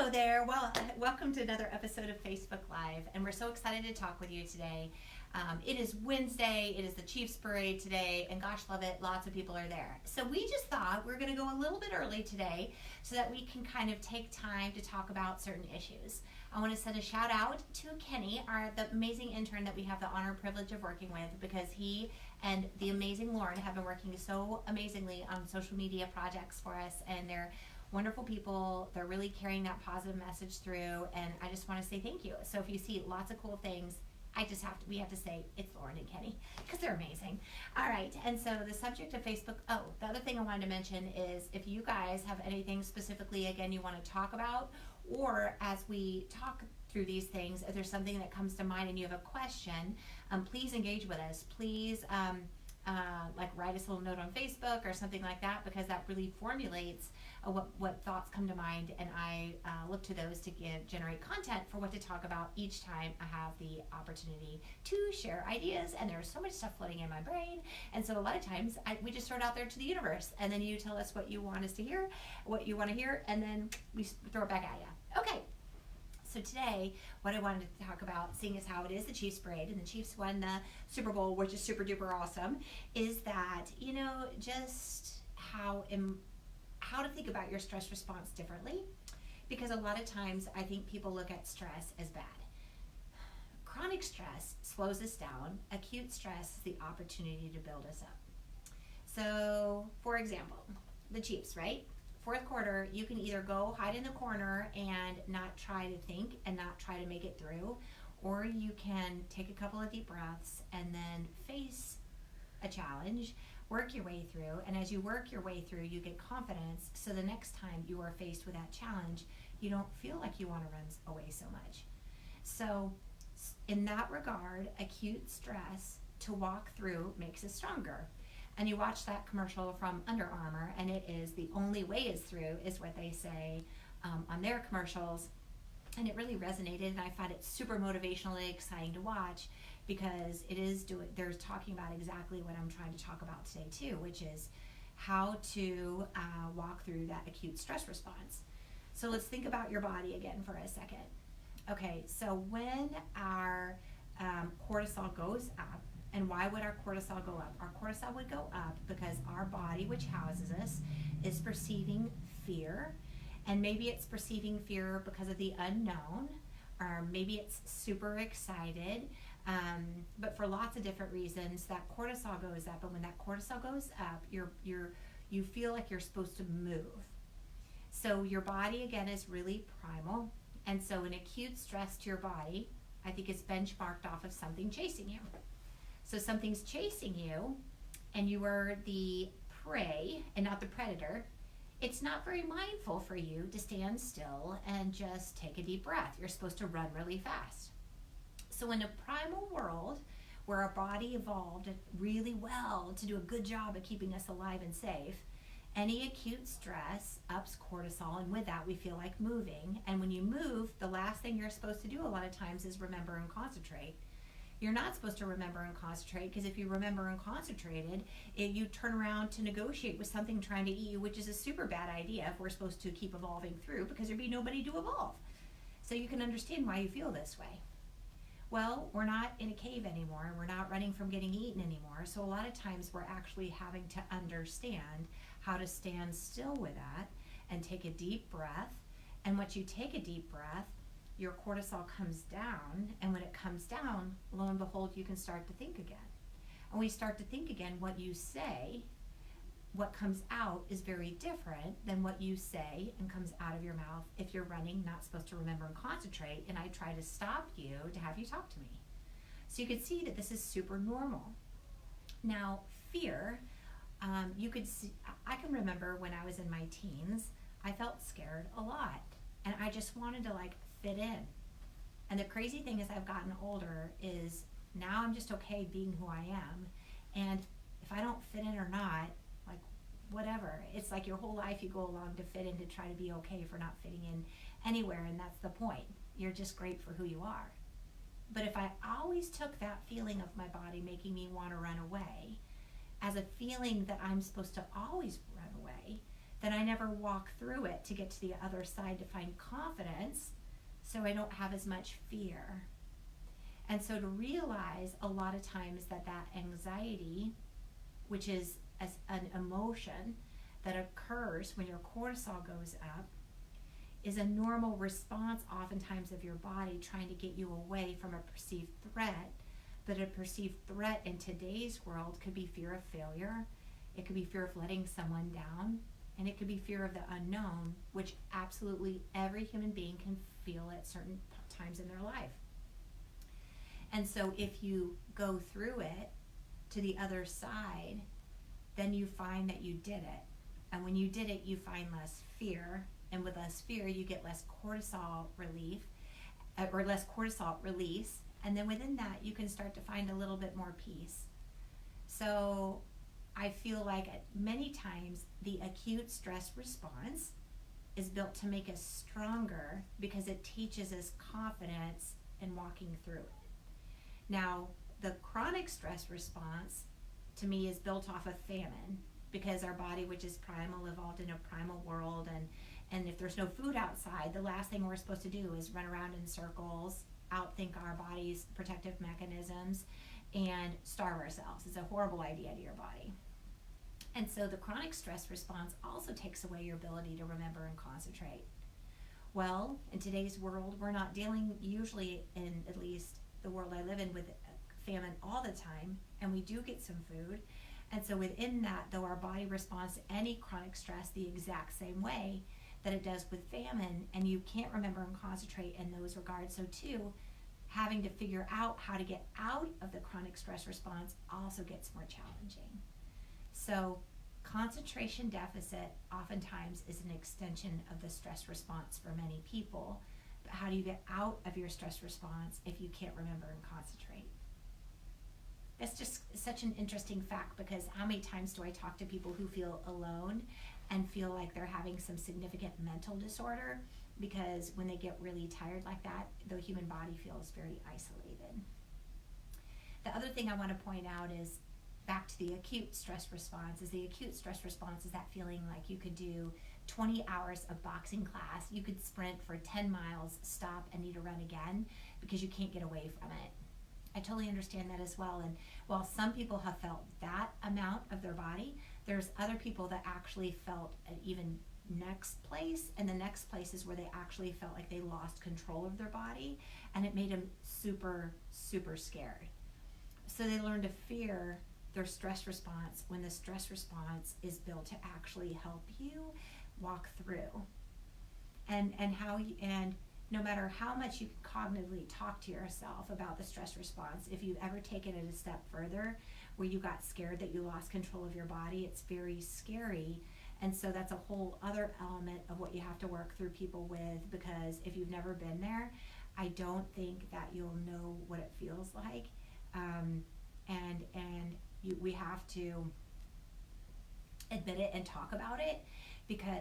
Hello there. Well, welcome to another episode of Facebook Live, and we're so excited to talk with you today. It is Wednesday, it is the Chiefs Parade today, and gosh love it, lots of people are there. So we just thought we're going to go a little bit early today so that we can kind of take time to talk about certain issues. I want to send a shout out to Kenny, the amazing intern that we have the honor and privilege of working with, because he and the amazing Lauren have been working so amazingly on social media projects for us, and they're wonderful people. They're really carrying that positive message through, and I just want to say thank you. So if you see lots of cool things, we have to say it's Lauren and Kenny because they're amazing. All right, and so the subject of Facebook, the other thing I wanted to mention is if you guys have anything specifically, again, you want to talk about, or as we talk through these things, if there's something that comes to mind and you have a question, please engage with us. Please like write us a little note on Facebook or something like that, because that really formulates what thoughts come to mind, and I look to those to generate content for what to talk about each time I have the opportunity to share ideas. And there's so much stuff floating in my brain, and so a lot of times we just throw it out there to the universe, and then you tell us what you want us to hear, what you want to hear, and then we throw it back at you. Okay. So today, what I wanted to talk about, seeing as how it is the Chiefs Parade and the Chiefs won the Super Bowl, which is super duper awesome, is that, just how to think about your stress response differently. Because a lot of times I think people look at stress as bad. Chronic stress slows us down. Acute stress is the opportunity to build us up. So, for example, the Chiefs, right? Fourth quarter, you can either go hide in the corner and not try to think and not try to make it through, or you can take a couple of deep breaths and then face a challenge, work your way through, and as you work your way through, you get confidence, so the next time you are faced with that challenge, you don't feel like you want to run away so much. So in that regard, acute stress to walk through makes us stronger. And you watch that commercial from Under Armour, and it is the only way is through, is what they say on their commercials. And it really resonated, and I find it super motivationally exciting to watch, because they're talking about exactly what I'm trying to talk about today too, which is how to walk through that acute stress response. So let's think about your body again for a second. Okay, so when our cortisol goes up, and why would our cortisol go up? Our cortisol would go up because our body, which houses us, is perceiving fear. And maybe it's perceiving fear because of the unknown, or maybe it's super excited. But for lots of different reasons, that cortisol goes up. And when that cortisol goes up, you feel like you're supposed to move. So your body, again, is really primal. And so an acute stress to your body, I think, is benchmarked off of something chasing you. So something's chasing you, and you are the prey and not the predator. It's not very mindful for you to stand still and just take a deep breath. You're supposed to run really fast. So in a primal world where our body evolved really well to do a good job of keeping us alive and safe, any acute stress ups cortisol, and with that we feel like moving. And when you move, the last thing you're supposed to do a lot of times is remember and concentrate. You're not supposed to remember and concentrate, because if you remember and concentrated, you turn around to negotiate with something trying to eat you, which is a super bad idea if we're supposed to keep evolving through, because there'd be nobody to evolve. So you can understand why you feel this way. Well, we're not in a cave anymore, and we're not running from getting eaten anymore. So a lot of times we're actually having to understand how to stand still with that and take a deep breath. And once you take a deep breath, your cortisol comes down, and when it comes down, lo and behold, you can start to think again. And when you start to think again, what you say, what comes out is very different than what you say and comes out of your mouth if you're running, not supposed to remember and concentrate, and I try to stop you to have you talk to me. So you can see that this is super normal. Now, fear, you could see, I can remember when I was in my teens, I felt scared a lot, and I just wanted to fit in. And the crazy thing as I've gotten older is now I'm just okay being who I am, and if I don't fit in or not, whatever. It's like your whole life you go along to fit in, to try to be okay for not fitting in anywhere, and that's the point. You're just great for who you are. But if I always took that feeling of my body making me want to run away as a feeling that I'm supposed to always run away, then I never walk through it to get to the other side to find confidence, so I don't have as much fear. And so to realize a lot of times that anxiety, which is as an emotion that occurs when your cortisol goes up, is a normal response oftentimes of your body trying to get you away from a perceived threat. But a perceived threat in today's world could be fear of failure, it could be fear of letting someone down, and it could be fear of the unknown, which absolutely every human being can feel at certain times in their life. And so if you go through it to the other side, then you find that you did it. And when you did it, you find less fear. And with less fear, you get less cortisol relief, or less cortisol release. And then within that, you can start to find a little bit more peace. So I feel like many times the acute stress response is built to make us stronger because it teaches us confidence in walking through it. Now, the chronic stress response to me is built off of famine, because our body, which is primal, evolved in a primal world, and if there's no food outside, the last thing we're supposed to do is run around in circles, outthink our body's protective mechanisms, and starve ourselves. It's a horrible idea to your body. And so the chronic stress response also takes away your ability to remember and concentrate. Well, in today's world, we're not dealing, usually in at least the world I live in, with famine all the time, and we do get some food. And so within that, though our body responds to any chronic stress the exact same way that it does with famine, and you can't remember and concentrate in those regards. So too, having to figure out how to get out of the chronic stress response also gets more challenging. So concentration deficit oftentimes is an extension of the stress response for many people. But how do you get out of your stress response if you can't remember and concentrate? That's just such an interesting fact, because how many times do I talk to people who feel alone and feel like they're having some significant mental disorder, because when they get really tired like that, the human body feels very isolated. The other thing I want to point out is back to the acute stress response. The acute stress response is that feeling like you could do 20 hours of boxing class, you could sprint for 10 miles, stop and need to run again because you can't get away from it. I totally understand that as well. And while some people have felt that amount of their body, there's other people that actually felt an even next place. And the next place is where they actually felt like they lost control of their body, and it made them super, super scared. So they learned to fear their stress response when the stress response is built to actually help you walk through. And no matter how much you can cognitively talk to yourself about the stress response, if you've ever taken it a step further where you got scared that you lost control of your body, it's very scary. And so that's a whole other element of what you have to work through people with, because if you've never been there, I don't think that you'll know what it feels like. We have to admit it and talk about it,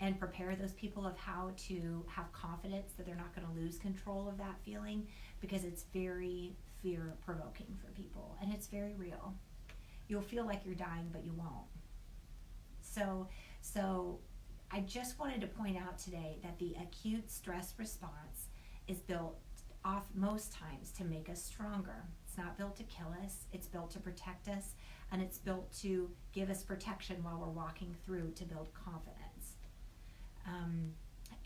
and prepare those people of how to have confidence that they're not going to lose control of that feeling, because it's very fear-provoking for people, and it's very real. You'll feel like you're dying, but you won't. So I just wanted to point out today that the acute stress response is built off most times to make us stronger. It's not built to kill us, it's built to protect us, and it's built to give us protection while we're walking through to build confidence.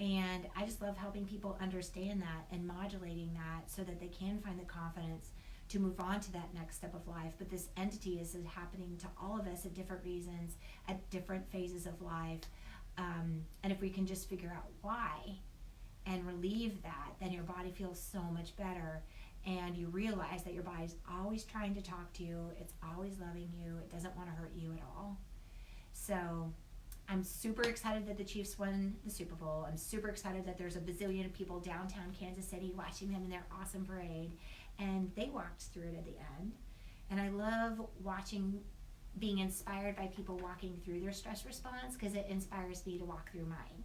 And I just love helping people understand that and modulating that so that they can find the confidence to move on to that next step of life. But this entity is happening to all of us at different reasons, at different phases of life. And if we can just figure out why and relieve that, then your body feels so much better. And you realize that your body's always trying to talk to you. It's always loving you. It doesn't want to hurt you at all. So I'm super excited that the Chiefs won the Super Bowl. I'm super excited that there's a bazillion of people downtown Kansas City watching them in their awesome parade. And they walked through it at the end. And I love being inspired by people walking through their stress response, because it inspires me to walk through mine.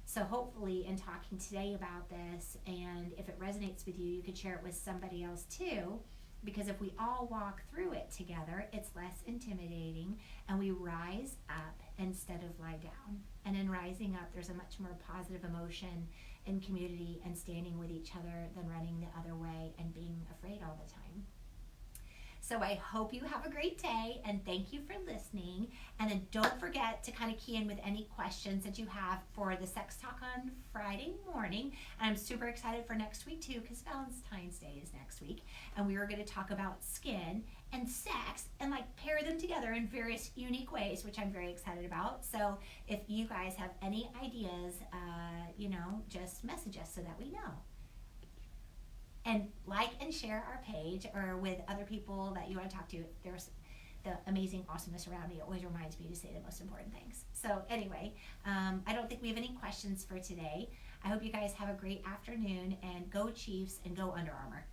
So hopefully in talking today about this, and if it resonates with you, you could share it with somebody else too, because if we all walk through it together, it's less intimidating, and we rise up instead of lie down. And in rising up, there's a much more positive emotion in community and standing with each other than running the other way and being afraid all the time. So I hope you have a great day, and thank you for listening. And then don't forget to kind of key in with any questions that you have for the Sex Talk on Friday morning. And I'm super excited for next week too, because Valentine's Day is next week. And we are going to talk about skin and sex and like pair them together in various unique ways, which I'm very excited about. So if you guys have any ideas, just message us so that we know. And like and share our page, or with other people that you want to talk to. There's the amazing awesomeness around me. It always reminds me to say the most important things. So anyway, I don't think we have any questions for today. I hope you guys have a great afternoon, and go Chiefs and go Under Armour.